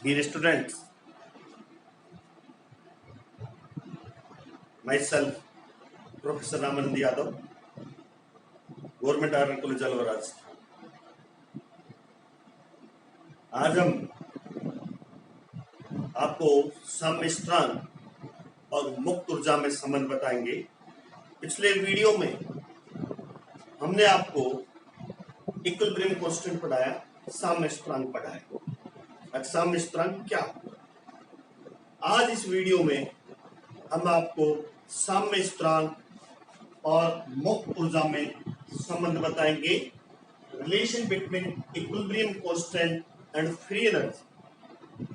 Dear students, myself, Professor Ramanand Yadav, government art college अलवराज। आज हम आपको साम्य स्त्रांक और मुक्त ऊर्जा में संबंध बताएंगे। पिछले वीडियो में हमने आपको इक्विलिब्रियम कांस्टेंट पढ़ाया, साम्य स्त्रांक पढ़ाया। अब साम्य स्त्रांक क्या होगा? आज इस वीडियो में हम आपको साम्य स्त्रांक और मुक्त ऊर्जा में संबंध बताएंगे। Relation between equilibrium constant and free energy.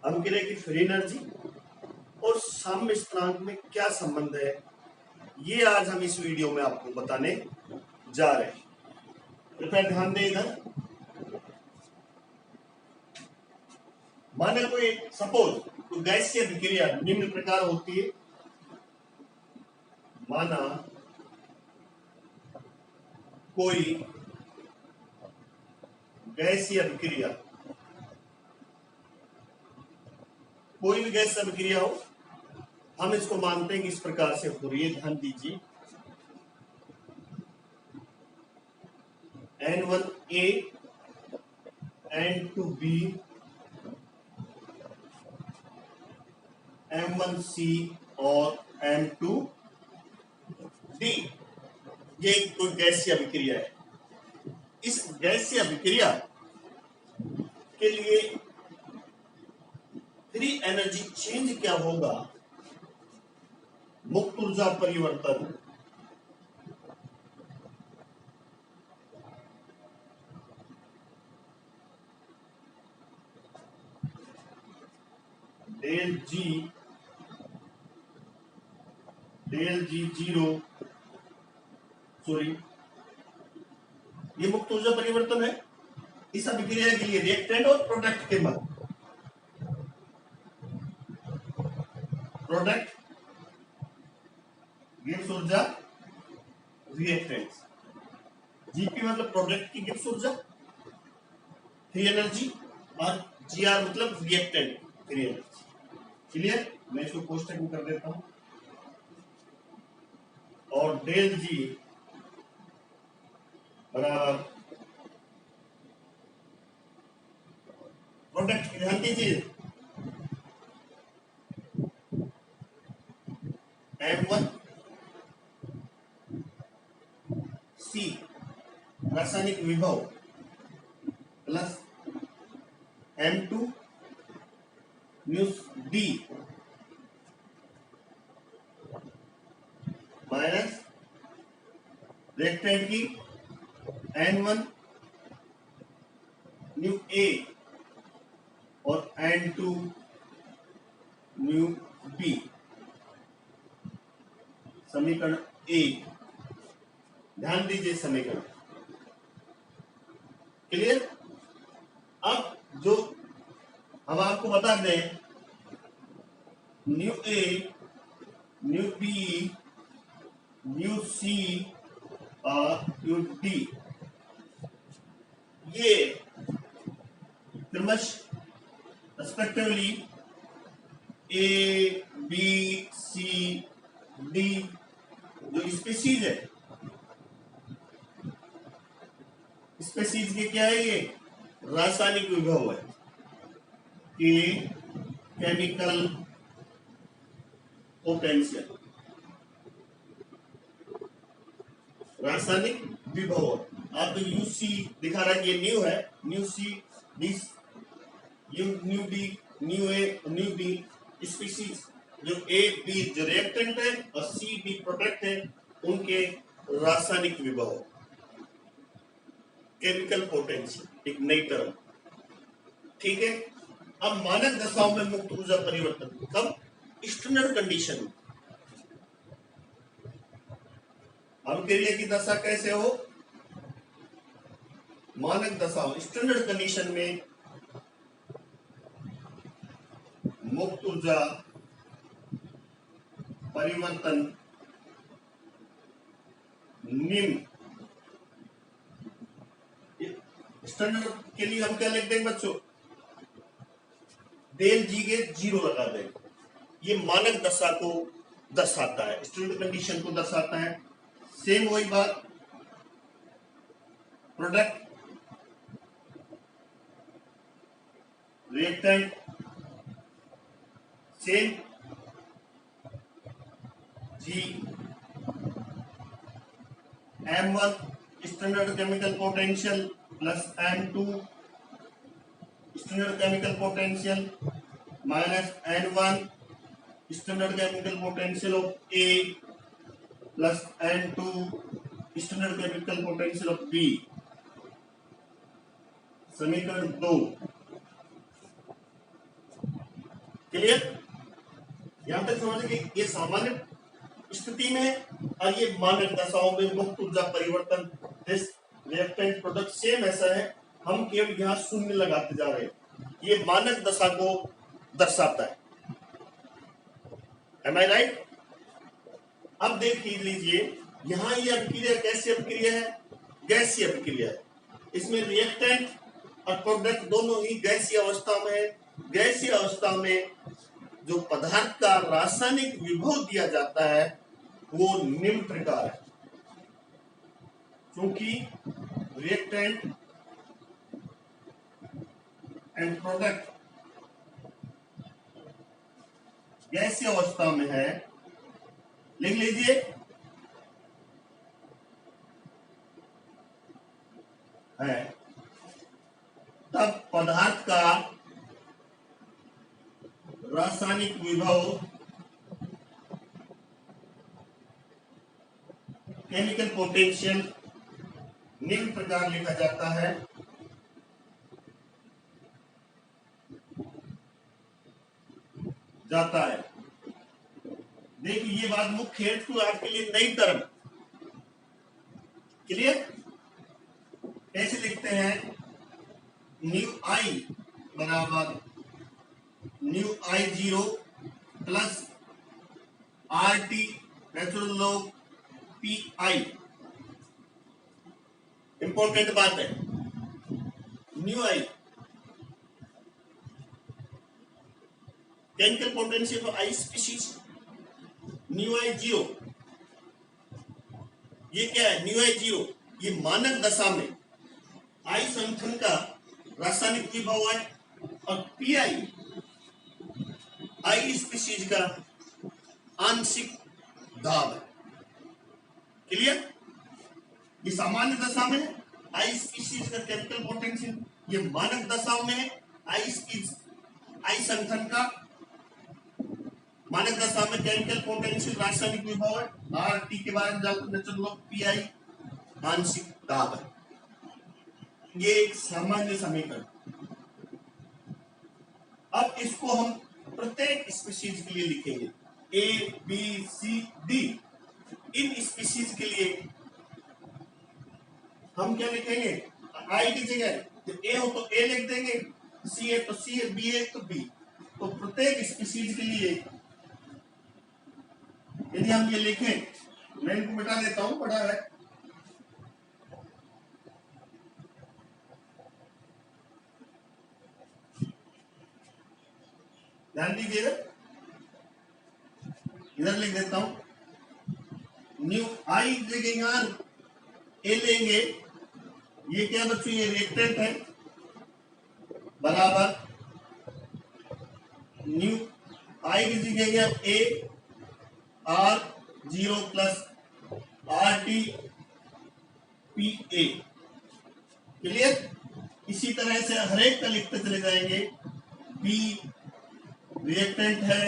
हम कह रहे हैं कि फ्री एनर्जी और साम्य स्त्रांक में क्या संबंध है, ये आज हम इस वीडियो में आपको बताने जा रहे हैं। कृपया ध्यान दें इधर। माने कोई सपोज तो गैसीय अभिक्रिया निम्न प्रकार होती है। माना कोई गैसीय अभिक्रिया, कोई भी गैस अभिक्रिया हो, हम इसको मानते हैं कि इस प्रकार से हो रही है। ध्यान दीजिए, N1A N2B M1C और M2D, ये कोई गैसीय अभिक्रिया है। इस गैसीय अभिक्रिया के लिए फ्री एनर्जी चेंज क्या होगा? मुक्त ऊर्जा परिवर्तन डेल जी जीरो, सॉरी, ये मुक्त ऊर्जा परिवर्तन है इस अभिक्रिया के लिए रिएक्टेंट और प्रोडक्ट के मध्य। प्रोडक्ट गिब्स ऊर्जा, रिएक्टेंट्स। जीपी मतलब प्रोडक्ट की गिब्स ऊर्जा, फ्री एनर्जी, और जीआर मतलब रिएक्टेंट फ्री एनर्जी। क्लियर? मैं इसको कोष्टक में कर देता हूं। और डेल जी बराबर प्रोडक्ट, ध्यान दीजिए, M1C रासायनिक विभव plus M2 news D minus reactant की N1 न्यू A और N2 न्यू B। समीकरण ए, ध्यान दीजिए समीकरण। क्लियर? अब जो हम आपको बता दें, mu A mu B mu C और न्यू डी, ये क्रमश respectively A B C D जो स्पीसीज है, स्पीसीज के क्या है? ये रासायनिक विभव है कि केमिकल पोटेंशियल, रासायनिक विभव। आप यूसी दिखा रहा है कि ये न्यू है, mu C this mu D mu A mu B species, जो ए बी जो रिएक्टेंट है और सी बी प्रोडक्ट है, उनके रासायनिक विभव, केमिकल पोटेंशियल, एक नई टर्म। ठीक है? अब मानक दशाओं में मुक्त ऊर्जा परिवर्तन कब? स्टैंडर्ड कंडीशन में। अभिक्रिया की दशा कैसे हो? मानक दशाओं स्टैंडर्ड कंडीशन में मुक्त ऊर्जा परिवर्तन निम्न। स्टैंडर्ड के लिए हम क्या लिख देंगे बच्चों? डेल जी के 0 लगा देंगे। ये मानक दशा को दर्शाता है, स्टैंडर्ड कंडीशन को दर्शाता है। सेम वही बात product reactant same G M1 standard chemical potential plus M2 standard chemical potential minus N1 standard chemical potential of A plus N2 standard chemical potential of B। समीकरण 2 क्लियर। यहां तक समझ कि ये सामान्य स्थिति में है और ये मानक दशाओं में मुक्त ऊर्जा परिवर्तन दिस रिएक्टेंट प्रोडक्ट सेम ऐसा है, हम केवल यहां शून्य लगाते जा रहे हैं। ये मानक दशा को दर्शाता है। Am I right? अब देख लीजिए यहां ये अभिक्रिया कैसी अभिक्रिया है, गैसीय अभिक्रिया है। इसमें रिएक्टेंट और प्रोडक्ट दोनों ही गैसीय अवस्था में है। गैसीय अवस्था में जो पदार्थ का रासायनिक विभव दिया जाता है वो निम्न प्रकार है। क्योंकि रिएक्टेंट एंड प्रोडक्ट गैसीय अवस्था में है, लिख लीजिए है, तब पदार्थ का रासायनिक विभव केमिकल पोटेंशियल निम्न प्रकार लिखा जाता है। देखिए ये बात मुख्य है तो आपके लिए नई टर्म क्लियर। कैसे लिखते हैं, न्यू आई बराबर mu I 0 plus R T natural log P I. Important बात है, mu I chemical potential of I species, mu I 0। ये क्या है, न्यू आई 0 ये मानक दशा में आई संगठन का रासायनिक विभव है और पी आई स्पीशीज का आंशिक दाब है। क्लियर। ये सामान्य दशा में है, आई स्पीशीज का केमिकल पोटेंशियल। ये मानक दशा में है, आई संगठन का मानक दशा में केमिकल पोटेंशियल रासायनिक विभव है। आर टी के बारे में जानते नेचुरल लॉग पी आई आंशिक दाब है। ये एक सामान्य समीकरण। अब इसको हम प्रत्येक स्पीशीज के लिए लिखेंगे, ए बी सी डी। इन स्पीशीज के लिए हम क्या लिखेंगे, आई की जगह जब ए हो तो ए लिख देंगे, सी है तो सी है, बी है तो बी। तो प्रत्येक स्पीशीज के लिए यदि हम ये लिखें, मैं इनको मिटा देता हूं, पढ़ा है। ध्यान दीजिएगा, इधर लिख देता हूं, न्यू आई जगह यहां ए लेंगे। ये क्या बच्चों, ये रिएक्टेंट है बराबर न्यू आई की जगह A R 0 plus R T P A. Clear. इसी तरह से हर एक का लिखते चले जाएंगे। बी रिएक्टेंट है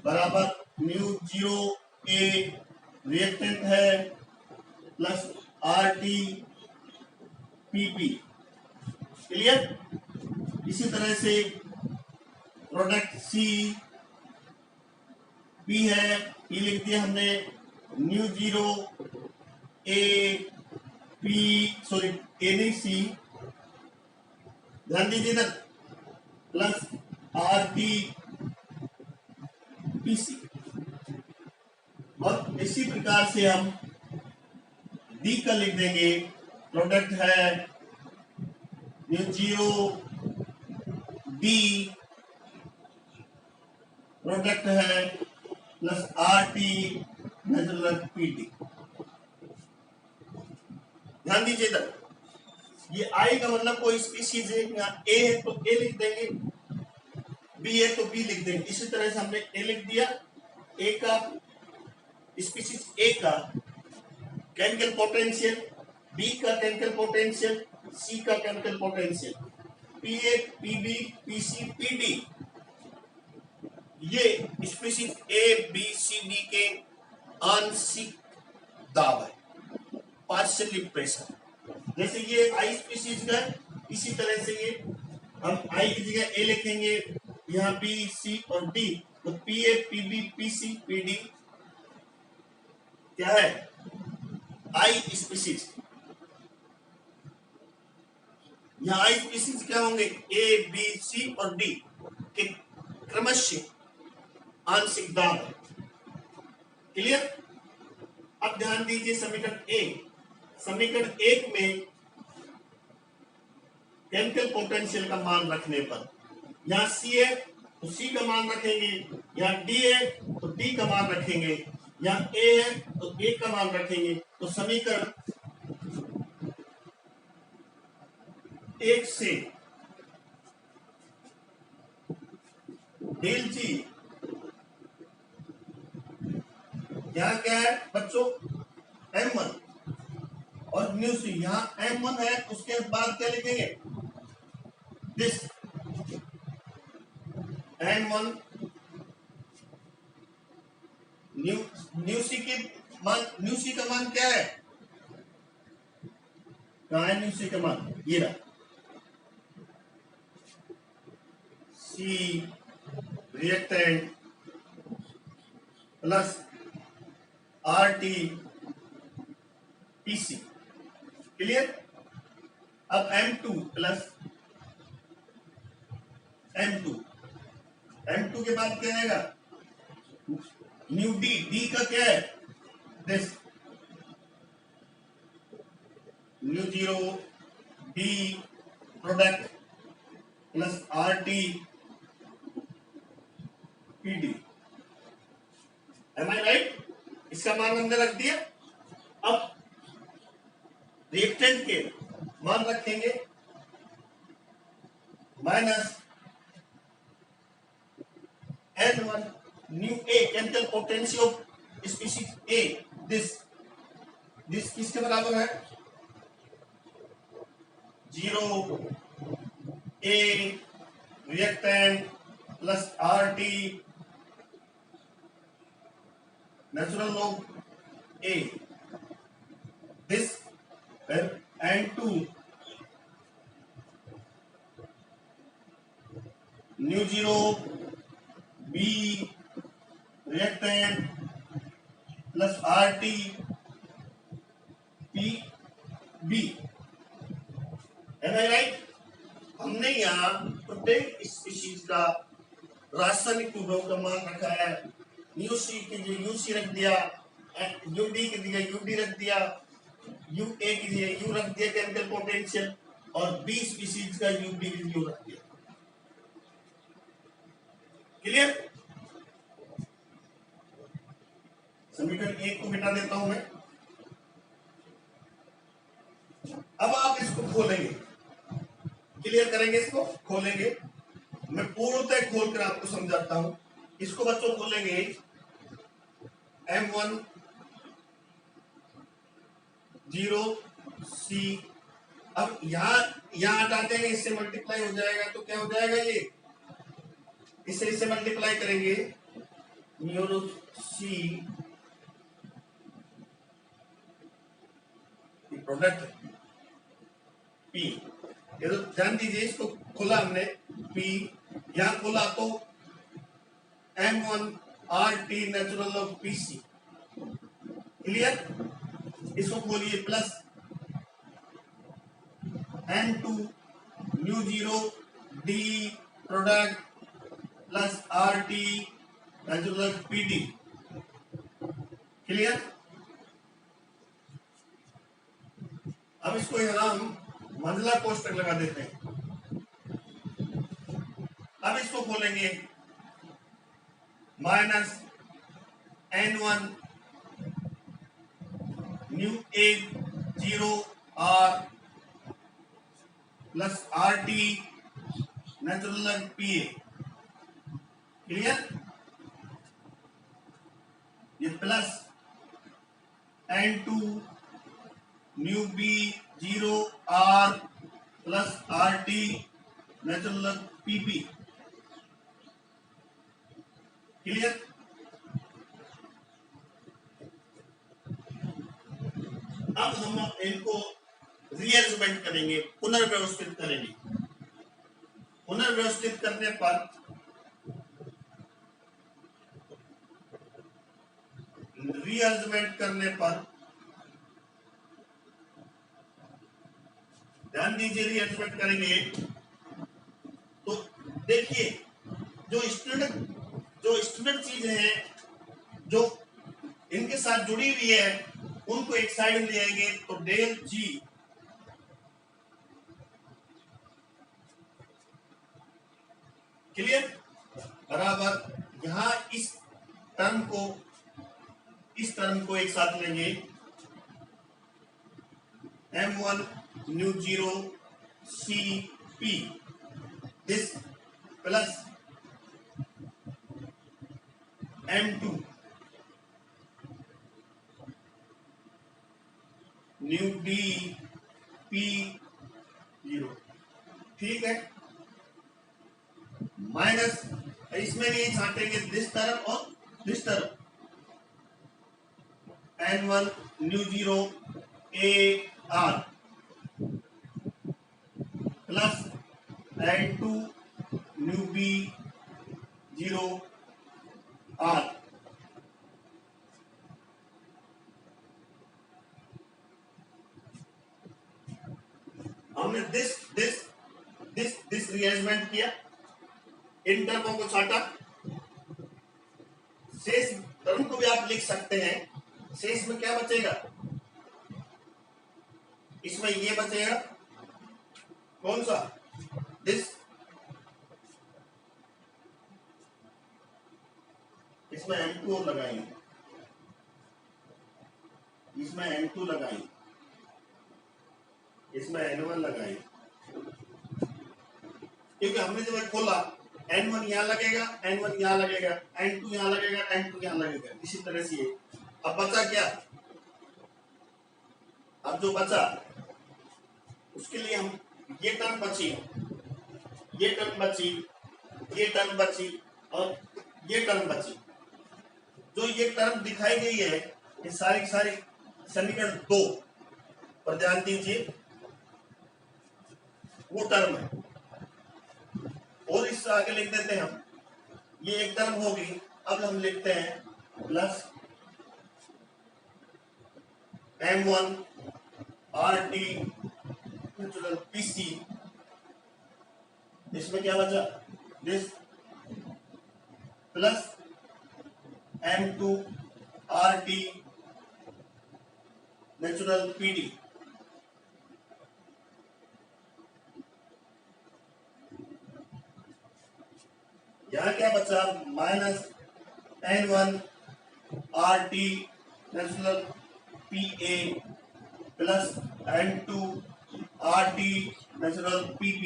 बराबर न्यू 0 ए रिएक्टेंट है plus R T P P. Clear. इसी तरह से प्रोडक्ट सी पी है, पी लिख दिया हमने, mu 0 A P sorry A नहीं सी, ध्यान दीजिए इधर, plus R T P C. और इसी प्रकार से हम डी का लिख देंगे। प्रोडक्ट है न्यू 0 डी प्रोडक्ट है plus R T natural PT. ध्यान दीजिए इधर, ये आई का मतलब कोई स्पीशीज है, यहाँ ए है तो ए लिख देंगे, बी है तो बी लिख देंगे। इसी तरह से हमने ए लिख दिया, ए का स्पीशीज ए का केमिकल पोटेंशियल, बी का केमिकल पोटेंशियल, सी का chemical potential, P A P B P C P D, ये species A B C D के आंशिक दाब है, पार्शियली प्रेशर। जैसे ये आई स्पीशीज का, इसी तरह से ये हम आई की जगह ए लिखेंगे, यहाँ बी सी और डी, तो P A P B P C P D क्या है, आई स्पीशीज। यहाँ आई स्पीशीज क्या होंगे, ए बी सी और डी के क्रमशः आंशिक दाब है। क्लियर। अब ध्यान दीजिए समीकरण एक, समीकरण एक में केमिकल पोटेंशियल का मान रखने पर, यहाँ सी है तो सी का मान रखेंगे, यहाँ डी है तो डी का मान रखेंगे, यहाँ ए है तो ए का मान रखेंगे, तो समीकरण एक से डेल जी, यहाँ क्या है बच्चों, M1 और न्यू सी, यहाँ M1 है उसके बाद क्या लिखेंगे, दिस M1 न्यू सी के मान, न्यू सी का मान क्या है, कहाँ है न्यू सी का मान, ये रहा, C reactant plus R T P C. Clear. अब M2 प्लस M2, M2 के बाद क्या आएगा, न्यू डी, डी का क्या है, this mu zero D product plus R T P D. Am I right. इसका मान हमने रख दिया। अब रिएक्टेंट के मान रखेंगे minus N1 mu A chemical potential of species A, this किसके बराबर है, 0 A reactant plus R T natural log A, this N2 mu zero B reactant plus R T P B. Right. हमने यहाँ प्रत्येक species का रासायनिक विभव का मान रखा है, यू सी की जगह यू सी रख दिया, यू डी की जगह यू डी रख दिया, यू ए की जगह यू रख दिया केमिकल पोटेंशियल, और बी स्पीशीज का यू बी की यू रख दिया। क्लियर। समीकरण एक को मिटा देता हूं मैं। अब आप इसको खोलेंगे, क्लियर करेंगे, इसको खोलेंगे, मैं पूर्णतः खोल कर आपको समझाता हूं। इसको बच्चों खोलेंगे M1 0 C। अब यहां हटाते हैं, इससे मल्टीप्लाई हो जाएगा तो क्या हो जाएगा, ये इससे मल्टीप्लाई करेंगे न्यूरो सी प्रोडक्ट पी। ये तो ध्यान दीजिए, इसको खोला हमने पी, यहां खोला तो M1 RT natural of PC। Clear. इसको खोलिए plus N2 mu zero D product plus RT natural of PD। Clear. अब इसको यहां हम मंझला कोष्टक लगा देते हैं। अब इसको खोलेंगे minus N1 mu A 0 R plus RT natural log PA। Clear? ये plus N2 mu B 0 R plus RT natural log PP। Clear? अब हम इनको रीअरेंजमेंट करेंगे, पुनर्व्यवस्थित करेंगे। पुनर्व्यवस्थित करने पर रीअरेंजमेंट करने पर ध्यान दीजिए, रीअरेंजमेंट करेंगे तो देखिए जो स्टूडेंट चीजें हैं जो इनके साथ जुड़ी हुई है उनको एक साइड में ले आएंगे तो डेल जी क्लियर बराबर यहां इस टर्म को एक साथ लेंगे M1 new 0 CP this plus M2 new D P 0। ठीक है, माइनस इसमें भी छाटेंगे दिस टर्म और this term N1 new 0 A R plus N2 mu B 0 R। हमने दिस रीअरेंजमेंट किया, इन टर्मों को छाटा, शेष टर्म को भी आप लिख सकते हैं। शेष में क्या बचेगा? इसमें ये बचेगा कौन सा? दिस। इसमें M2 लगाएंगे, इसमें N2 लगाएंगे, इसमें N1 लगाएंगे, क्योंकि हमने जब खोला N1 यहां लगेगा, N1 यहां लगेगा, N2 यहां लगेगा, N2 यहां लगेगा, इसी तरह से। अब बचा क्या? अब जो बचा उसके लिए हम ये टर्म बची, ये टर्म बची, ये टर्म बची और ये टर्म बची। जो ये टर्म दिखाई गई है ये सारी समीकरण 2 पर ध्यान दीजिए, वो टर्म है। और इससे आगे लिख देते हैं हम, ये एक टर्म होगी। अब हम लिखते हैं plus M1 RT natural PC। इसमें क्या बचा? This plus M2 RT natural PD। यहां क्या बचा? Minus N1 RT natural PA plus N2 RT natural PP।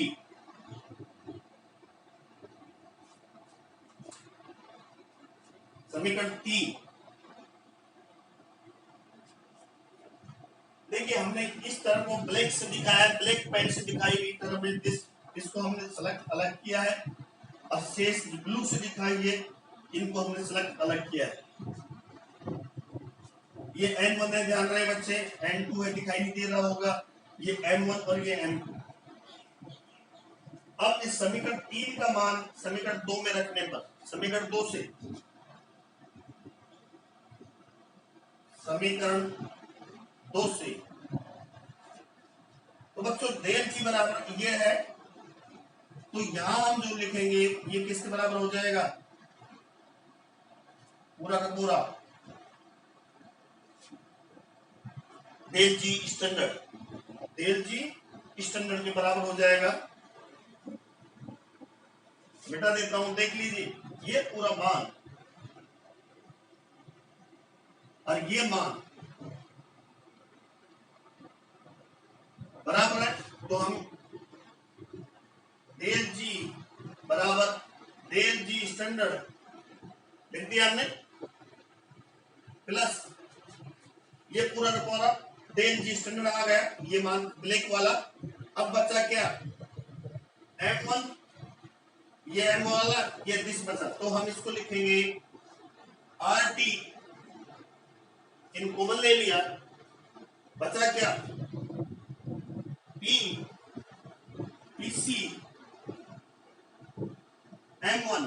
समीकरण 3। देखिए हमने इस टर्म को ब्लैक से दिखाया, ब्लैक पेन से दिखाई हुई टर्म है, इसको हमने सेलेक्ट अलग किया है। और शेष ब्लू से दिखाई है, इनको हमने सेलेक्ट अलग किया है। ये N1 है, ध्यान रहे बच्चे, N2 है, दिखाई नहीं दे रहा होगा, ये M1 और ये M2। अब इस समीकरण 3 का मान समीकरण 2 में रखने पर, समीकरण 2 से समीकरण 2 से तो बच्चों डेल जी बराबर ये है, तो यहां हम जो लिखेंगे ये किसके बराबर हो जाएगा? पूरा का पूरा डेल जी स्टैंडर्ड, डेल जी स्टैंडर्ड के बराबर हो जाएगा। मिटा देता हूं, देख लीजिए ये पूरा मान और ये मान बराबर है, तो हम डेल जी बराबर डेल जी स्टैंडर्ड लिख दिया हमने, प्लस ये पूरा का पूरा डेल जी स्टैंडर्ड आ गया, ये मान ब्लैक वाला। अब बचा क्या, M1, ये M वाला, ये दिस बचा, तो हम इसको लिखेंगे RT, इन कॉमन ले लिया, बचा क्या, P PC M1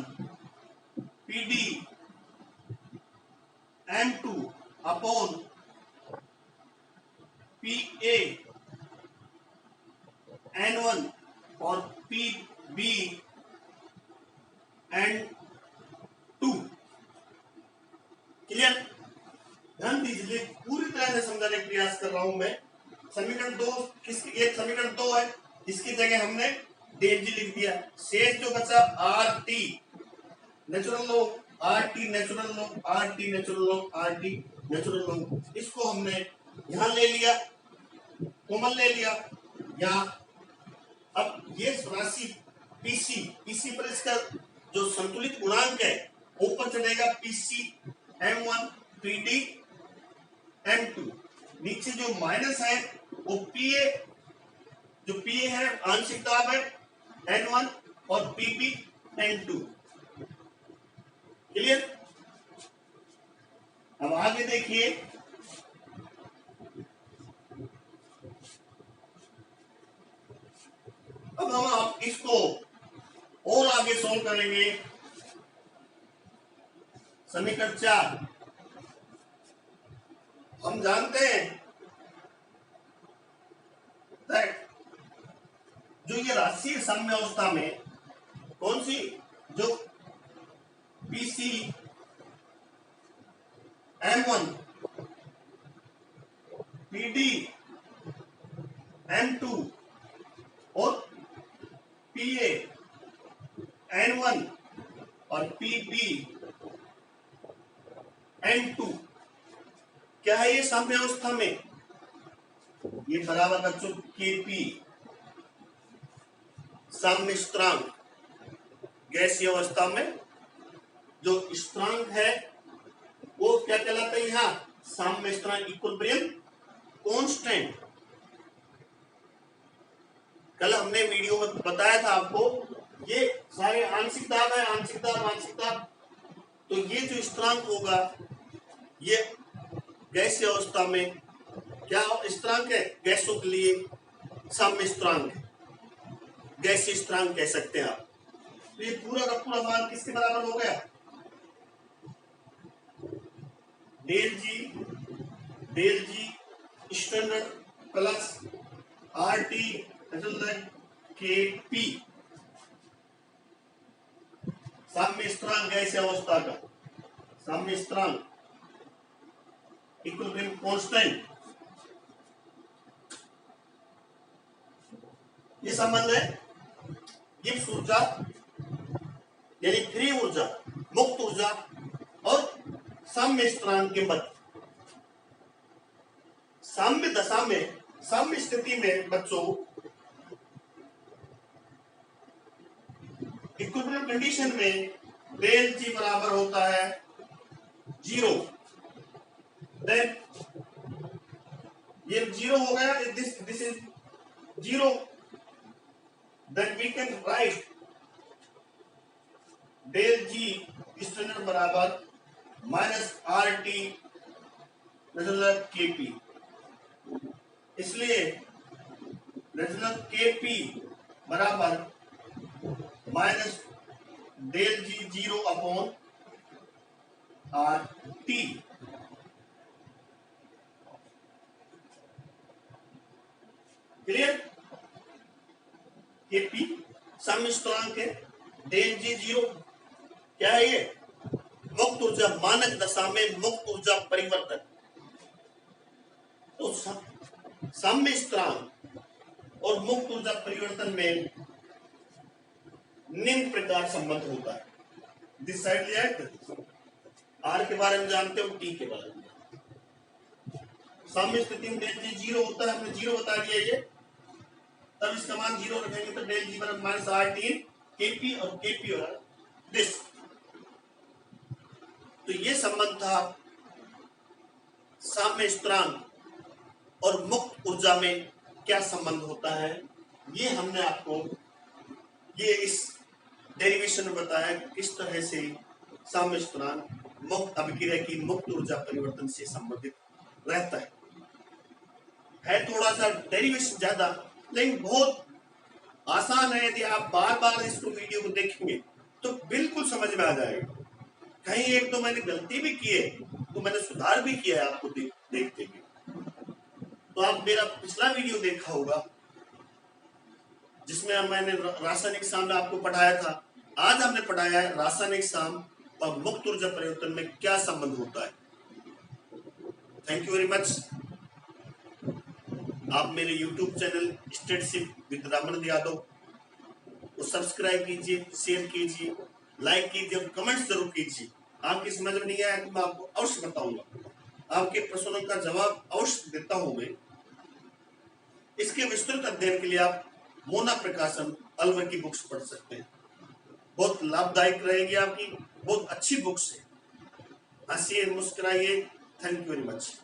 PD M2 upon PA N1 और PB N2। क्लियर? ध्यान दीजिए, पूरी तरह से समझाने का प्रयास कर रहा हूं मैं। समीकरण 2 किसकी, एक समीकरण 2 है, इसकी जगह हमने डेल जी लिख दिया। शेष जो बचा RT natural log, RT natural log, RT natural log, RT natural log, इसको हमने यहां ले लिया, कॉमन ले लिया यहां। अब ये राशि पीसी पर इसका जो संतुलित गुणांक है ऊपर चढ़ेगा, PC M1 PD M2, नीचे जो माइनस है वो PA, जो PA है आंशिक दाब है N1 और PP N2। क्लियर? अब आगे देखिए, अब हम आप इसको और आगे सोल्व करेंगे। समीकरण 4 हम जानते हैं दैट जो ये राशि साम्य अवस्था में कौन सी, जो PC M1 PD M2 और PA N1 और PB N2 क्या है, ये साम्य अवस्था में ये बराबर बच्चों KP साम्य स्थिरांक। गैसीय अवस्था में जो स्थिरांक है वो क्या कहलाता है, यहां साम्य स्थिरांक, इक्विलिब्रियम कांस्टेंट। कल हमने वीडियो में बताया था आपको, ये सारे आंशिक दाब है, आंशिक दाब, आंशिक दाब, तो ये जो स्थिरांक होगा ये गैसीय अवस्था में क्या स्थिरांक है, गैसों के लिए साम्य स्थिरांक, गैसीय स्थिरांक कह सकते हैं आप। तो ये पूरा का पूरा मान किसके बराबर हो गया, डेल जी स्टैंडर्ड प्लस RT KP साम्य स्थिरांक गैसीय अवस्था का, साम्य स्थिरांक इक्विलिब्रियम कांस्टेंट, ये संबंध है गिब्स ऊर्जा यानी फ्री ऊर्जा, मुक्त ऊर्जा और साम्य स्थिरांक के मध्य। साम्य दशा में, साम्य स्थिति में बच्चों इक्विलिब्रियम कंडीशन में डेल जी बराबर होता है 0। देन ये 0 हो गया, this is 0, then we can write del G standard बराबर माइनस RT KP। इसलिए KP बराबर माइनस डेल जी 0 अपॉन RT। क्लियर? KP साम्य स्थिरांक है, डेल जी 0 क्या है, ये मुक्त ऊर्जा, मानक दशा में मुक्त ऊर्जा परिवर्तन। तो साम्य स्थिरांक और मुक्त ऊर्जा परिवर्तन में निम्न प्रकार संबंध होता है। दिस साइड लिया है, R के बारे में जानते हो, T के बारे में, साम्य स्थिति में डेल जी जीरो होता है, हमने जीरो बता दिया ये, तब इसका मान जीरो रखेंगे तो डेल जी बराबर माइनस आर टी केपी, और केपी और दिस। तो ये संबंध था साम्य स्थिरांक और मुक्त ऊर्जा में क्या संबंध होता है, ये हमने आपको ये इस डेरिवेशन में बताया किस तरह से साम्य स्थिरांक मुक्त अभिक्रिया की मुक्त ऊर्जा परिवर्तन से संबंधित रहता है थोड़ा सा डेरिवेशन ज्यादा, लेकिन बहुत आसान है। यदि आप बार बार इसको वीडियो को देखेंगे तो बिल्कुल समझ में आ जाएगा। कहीं एक तो मैंने गलती भी की है तो मैंने सुधार भी किया है आपको देखते हुए। तो आप मेरा पिछला वीडियो देखा होगा जिसमें मैंने रासायनिक साम में आपको पढ़ाया था। आज हमने पढ़ाया है रासायनिक साम और मुक्त ऊर्जा परिवर्तन में क्या संबंध होता है। Thank you very much. आप मेरे YouTube channel Studyship with Ramanand Yadav को सब्सक्राइब कीजिए, शेयर कीजिए, लाइक कीजिए और कमेंट्स जरूर कीजिए। आपकी समझ में नहीं आया तो मैं आपको अवश्य बताऊंगा, आपके प्रश्नों का जवाब अवश्य देता हूं मैं। इसके विस्तृत अध्ययन के लिए आप मोना प्रकाशन अलवर की बुक्स पढ़ सकते हैं, बहुत लाभदायक रहेगी आपकी, बहुत अच्छी बुक्स है। हंसिए, मुस्कुराइए। Thank you very much.